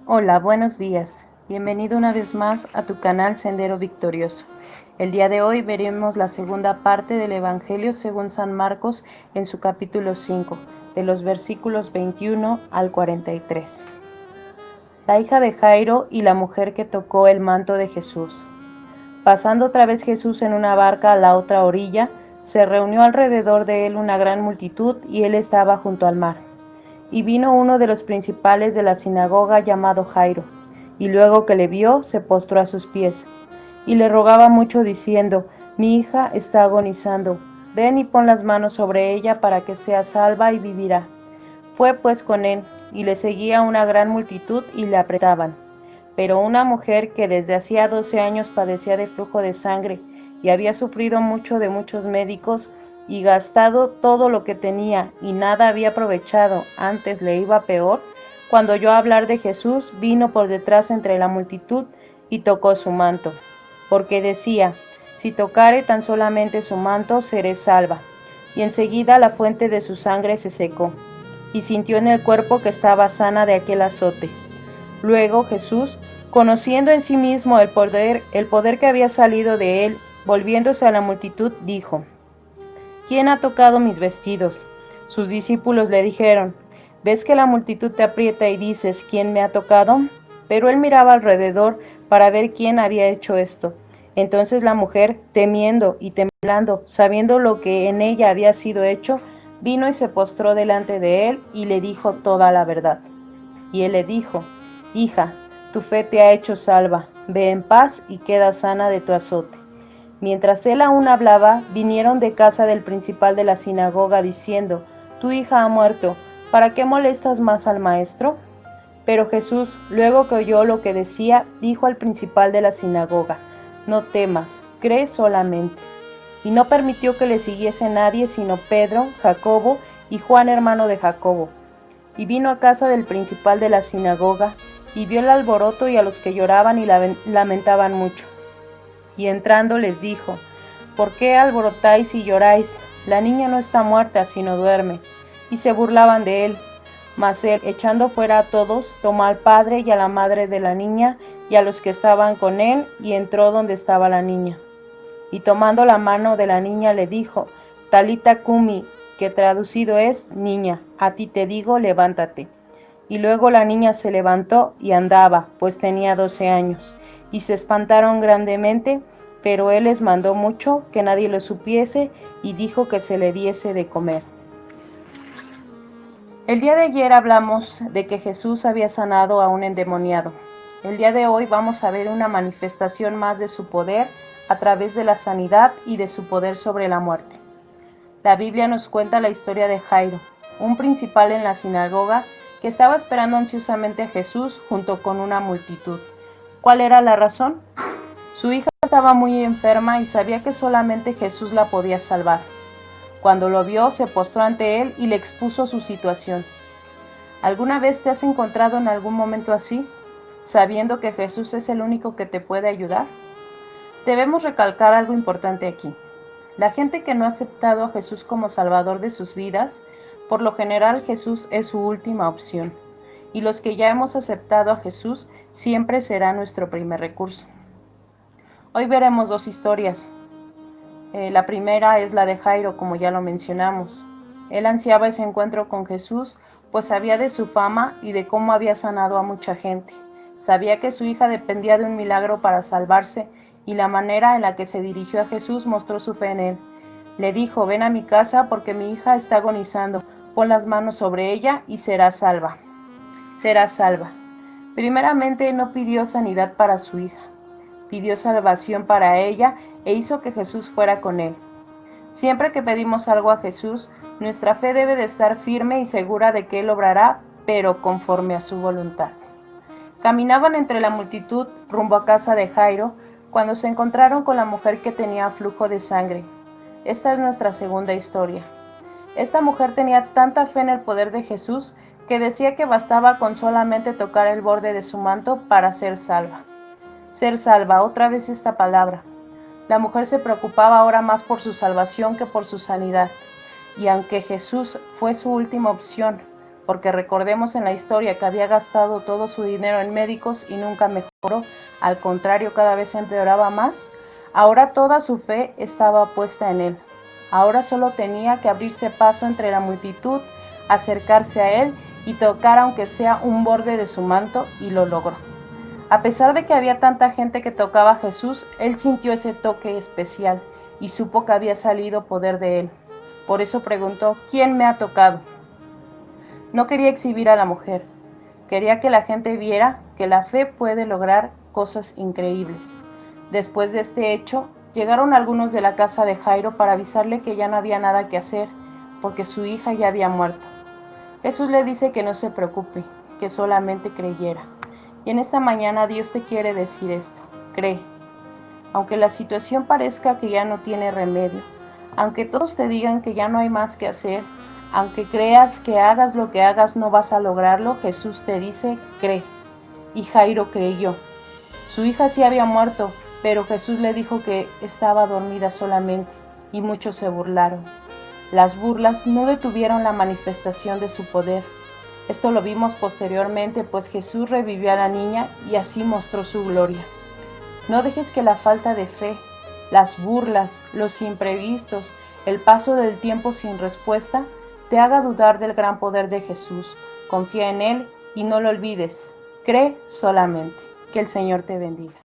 Hola, buenos días. Bienvenido una vez más a tu canal Sendero Victorioso. El día de hoy veremos la segunda parte del Evangelio según San Marcos en su capítulo 5, de los versículos 21 al 43. La hija de Jairo y la mujer que tocó el manto de Jesús. Pasando otra vez Jesús en una barca a la otra orilla, se reunió alrededor de él una gran multitud y él estaba junto al mar. Y vino uno de los principales de la sinagoga llamado Jairo, y luego que le vio, se postró a sus pies, y le rogaba mucho diciendo: Mi hija está agonizando, ven y pon las manos sobre ella para que sea salva y vivirá. Fue pues con él, y le seguía una gran multitud y le apretaban. Pero una mujer que desde hacía 12 años padecía de flujo de sangre, y había sufrido mucho de muchos médicos, y gastado todo lo que tenía, y nada había aprovechado, antes le iba peor, cuando oyó hablar de Jesús, vino por detrás entre la multitud, y tocó su manto, porque decía: Si tocare tan solamente su manto, seré salva. Y enseguida la fuente de su sangre se secó, y sintió en el cuerpo que estaba sana de aquel azote. Luego Jesús, conociendo en sí mismo el poder que había salido de él, volviéndose a la multitud, dijo: ¿Quién ha tocado mis vestidos? Sus discípulos le dijeron: ¿Ves que la multitud te aprieta y dices: ¿Quién me ha tocado? Pero él miraba alrededor para ver quién había hecho esto. Entonces la mujer, temiendo y temblando, sabiendo lo que en ella había sido hecho, vino y se postró delante de él y le dijo toda la verdad. Y él le dijo: Hija, tu fe te ha hecho salva, ve en paz y queda sana de tu azote. Mientras él aún hablaba, vinieron de casa del principal de la sinagoga diciendo: Tu hija ha muerto, ¿para qué molestas más al maestro? Pero Jesús, luego que oyó lo que decía, dijo al principal de la sinagoga: No temas, cree solamente. Y no permitió que le siguiese nadie sino Pedro, Jacobo y Juan, hermano de Jacobo. Y vino a casa del principal de la sinagoga, y vio el alboroto y a los que lloraban y lamentaban mucho. Y entrando les dijo: ¿Por qué alborotáis y lloráis? La niña no está muerta, sino duerme. Y se burlaban de él. Mas él, echando fuera a todos, tomó al padre y a la madre de la niña y a los que estaban con él, y entró donde estaba la niña. Y tomando la mano de la niña le dijo: Talita cumi, que traducido es: Niña, a ti te digo, levántate. Y luego la niña se levantó y andaba, pues tenía 12 años. Y se espantaron grandemente, pero él les mandó mucho que nadie lo supiese, y dijo que se le diese de comer. El día de ayer hablamos de que Jesús había sanado a un endemoniado. El día de hoy vamos a ver una manifestación más de su poder a través de la sanidad y de su poder sobre la muerte. La Biblia nos cuenta la historia de Jairo, un principal en la sinagoga que estaba esperando ansiosamente a Jesús junto con una multitud. ¿Cuál era la razón? Su hija estaba muy enferma y sabía que solamente Jesús la podía salvar. Cuando lo vio, se postró ante él y le expuso su situación. ¿Alguna vez te has encontrado en algún momento así, sabiendo que Jesús es el único que te puede ayudar? Debemos recalcar algo importante aquí. La gente que no ha aceptado a Jesús como Salvador de sus vidas, por lo general Jesús es su última opción, y los que ya hemos aceptado a Jesús siempre será nuestro primer recurso. Hoy veremos dos historias. La primera es la de Jairo, como ya lo mencionamos. Él ansiaba ese encuentro con Jesús, pues sabía de su fama y de cómo había sanado a mucha gente. Sabía que su hija dependía de un milagro para salvarse, y la manera en la que se dirigió a Jesús mostró su fe en él. Le dijo: Ven a mi casa porque mi hija está agonizando, pon las manos sobre ella y será salva. Será salva. Primeramente, no pidió sanidad para su hija, pidió salvación para ella e hizo que Jesús fuera con él. Siempre que pedimos algo a Jesús, nuestra fe debe de estar firme y segura de que Él obrará, pero conforme a su voluntad. Caminaban entre la multitud rumbo a casa de Jairo, cuando se encontraron con la mujer que tenía flujo de sangre. Esta es nuestra segunda historia. Esta mujer tenía tanta fe en el poder de Jesús que decía que bastaba con solamente tocar el borde de su manto para ser salva. Ser salva, otra vez esta palabra. La mujer se preocupaba ahora más por su salvación que por su sanidad. Y aunque Jesús fue su última opción, porque recordemos en la historia que había gastado todo su dinero en médicos y nunca mejoró, al contrario, cada vez empeoraba más. Ahora toda su fe estaba puesta en él. Ahora solo tenía que abrirse paso entre la multitud, acercarse a él y tocar aunque sea un borde de su manto, y lo logró. A pesar de que había tanta gente que tocaba a Jesús, él sintió ese toque especial y supo que había salido poder de él. Por eso preguntó: ¿quién me ha tocado? No quería exhibir a la mujer, quería que la gente viera que la fe puede lograr cosas increíbles. Después de este hecho, llegaron algunos de la casa de Jairo para avisarle que ya no había nada que hacer, porque su hija ya había muerto. Jesús le dice que no se preocupe, que solamente creyera. Y en esta mañana Dios te quiere decir esto: cree. Aunque la situación parezca que ya no tiene remedio, aunque todos te digan que ya no hay más que hacer, aunque creas que hagas lo que hagas no vas a lograrlo, Jesús te dice: cree. Y Jairo creyó. Su hija sí había muerto, pero Jesús le dijo que estaba dormida solamente, y muchos se burlaron. Las burlas no detuvieron la manifestación de su poder. Esto lo vimos posteriormente, pues Jesús revivió a la niña y así mostró su gloria. No dejes que la falta de fe, las burlas, los imprevistos, el paso del tiempo sin respuesta, te haga dudar del gran poder de Jesús. Confía en Él y no lo olvides. Cree solamente. Que el Señor te bendiga.